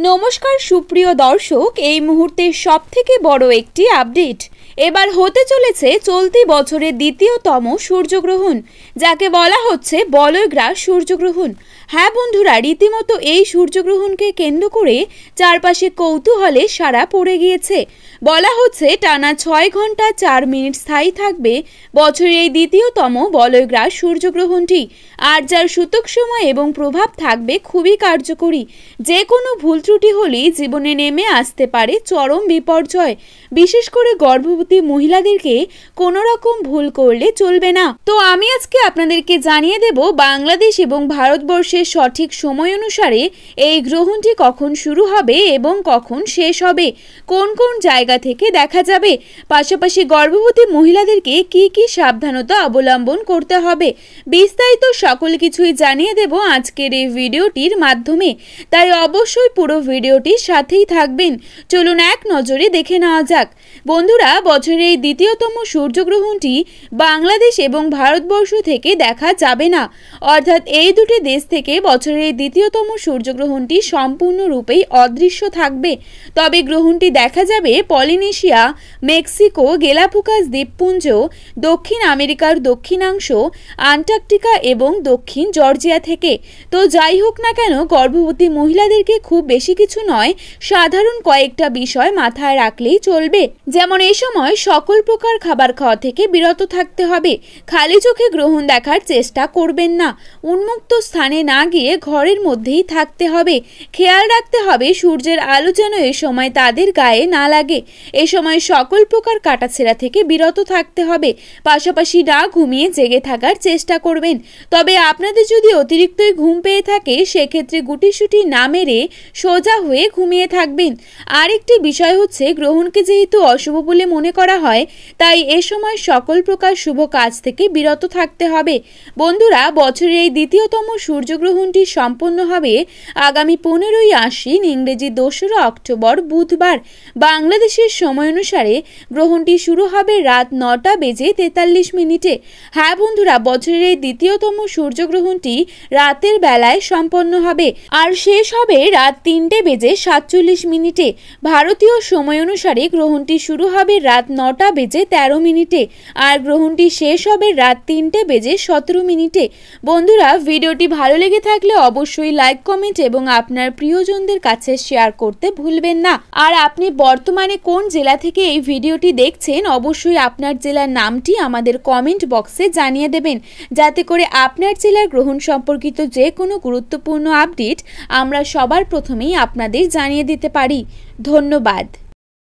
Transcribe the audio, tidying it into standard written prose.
नमस्कार सुप्रिय दर्शक এই মুহূর্তের সবথেকে বড় একটি আপডেট এবার হতে চলেছে চলতি বছরের দ্বিতীয়তম সূর্যগ্রহণ যাকে বলা হচ্ছে বলয়গ্রাস সূর্যগ্রহণ। হ্যাঁ বন্ধুরা, রীতিমতো এই সূর্যগ্রহণকে কেন্দ্র করে চারপাশে কৌতূহলে সাড়া পড়ে গিয়েছে। বলা হচ্ছে টানা ৬ ঘন্টা ৪ মিনিট স্থায়ী থাকবে বছরের এই দ্বিতীয়তম বলয়গ্রাস সূর্যগ্রহণটি, আর যার সূতক সময় এবং প্রভাব থাকবে খুবই কার্যকরী। যে কোনো ভুল ত্রুটি হলেই জীবনে নেমে আসতে পারে চরম বিপর্যয়। বিশেষ করে গর্ভবতী মহিলাদেরকে কোনো রকম ভুল করলে চলবে না। তো আমি আজকে আপনাদেরকে জানিয়ে দেব বাংলাদেশ এবং ভারতবর্ষের সঠিক সময় অনুসারে এই গ্রহণটি কখন শুরু হবে এবং কখন শেষ হবে, কোন কোন জায়গা থেকে দেখা যাবে, পাশাপাশি গর্ভবতী মহিলাদেরকে কি কি সাবধানতা অবলম্বন করতে হবে, বিস্তারিত সকল কিছুই জানিয়ে দেব আজকের এই ভিডিওটির মাধ্যমে। তাই অবশ্যই পুরো ভিডিওটির সাথেই থাকবেন। চলুন এক নজরে দেখে নেওয়া যাক। বন্ধুরা, বছরের এই দ্বিতীয়তম সূর্যগ্রহণটি বাংলাদেশ এবং ভারতবর্ষ থেকে দেখা যাবে না, অর্থাৎ এই দুটি দেশ থেকে বছরের এই দ্বিতীয়তম সূর্যগ্রহণটি সম্পূর্ণরূপেই অদৃশ্য থাকবে। তবে গ্রহণটি দেখা যাবে পলিনেশিয়া, মেক্সিকো, গেলাপুকাস দ্বীপপুঞ্জ, দক্ষিণ আমেরিকার দক্ষিণাংশ, আন্টার্কটিকা এবং দক্ষিণ জর্জিয়া থেকে। তো যাই হোক না কেন, গর্ভবতী মহিলাদেরকে খুব বেশি কিছু নয়, সাধারণ কয়েকটা বিষয় মাথায় রাখলেই চলবে। যেমন এই সময় সকল প্রকার খাবার খাওয়া থেকে বিরত থাকতে হবে, খালি চোখে গ্রহণ দেখার চেষ্টা করবেন না, উন্মুক্ত স্থানে না গিয়ে ঘরের মধ্যেই থাকতে হবে। খেয়াল রাখতে হবে সূর্যের আলো যেন এ সময় তাদের গায়ে না লাগে। এ সময় সকল প্রকার কাটাছেঁড়া থেকে বিরত থাকতে হবে, পাশাপাশি না ঘুমিয়ে জেগে থাকার চেষ্টা করবেন। তবে আপনাদের যদি অতিরিক্তই ঘুম পেয়ে থাকে সেক্ষেত্রে গুটিসুটি না মেরে সোজা হয়ে ঘুমিয়ে থাকবেন। আরেকটি বিষয় হচ্ছে, গ্রহণকে যেহেতু অশুভ বলে মনে করা হয় তাই এ সময় সকল প্রকার শুভ কাজ থেকে বিরত থাকতে হবে। বন্ধুরা, বছরের এই দ্বিতীয়তম সূর্যগ্রহণটি সম্পন্ন হবে আগামী 15ই আশ্বিন, ইংরেজি 2রা অক্টোবর বুধবার। বাংলাদেশের সময় অনুসারে গ্রহণটি শুরু হবে রাত 9টা বেজে 43 মিনিটে। হ্যাঁ বন্ধুরা, বছরের এই দ্বিতীয়তম সূর্যগ্রহণটি রাতের বেলায় সম্পন্ন হবে আর শেষ হবে রাত 3টে বেজে 47 মিনিটে। ভারতীয় সময় অনুসারে গ্রহণটি শুরু হবে রাত 9টা বেজে 13 মিনিটে আর গ্রহণটি শেষ হবে রাত 3টে বেজে 17 মিনিটে। বন্ধুরা, ভিডিওটি ভালো লেগে থাকলে অবশ্যই লাইক, কমেন্ট এবং আপনার প্রিয়জনদের কাছে শেয়ার করতে ভুলবেন না। আর আপনি বর্তমানে কোন জেলা থেকে এই ভিডিওটি দেখছেন অবশ্যই আপনার জেলার নামটি আমাদের কমেন্ট বক্সে জানিয়ে দেবেন, যাতে করে আপনার জেলার গ্রহণ সম্পর্কিত যে কোনো গুরুত্বপূর্ণ আপডেট আমরা সবার প্রথমেই আপনাদের জানিয়ে দিতে পারি। ধন্যবাদ।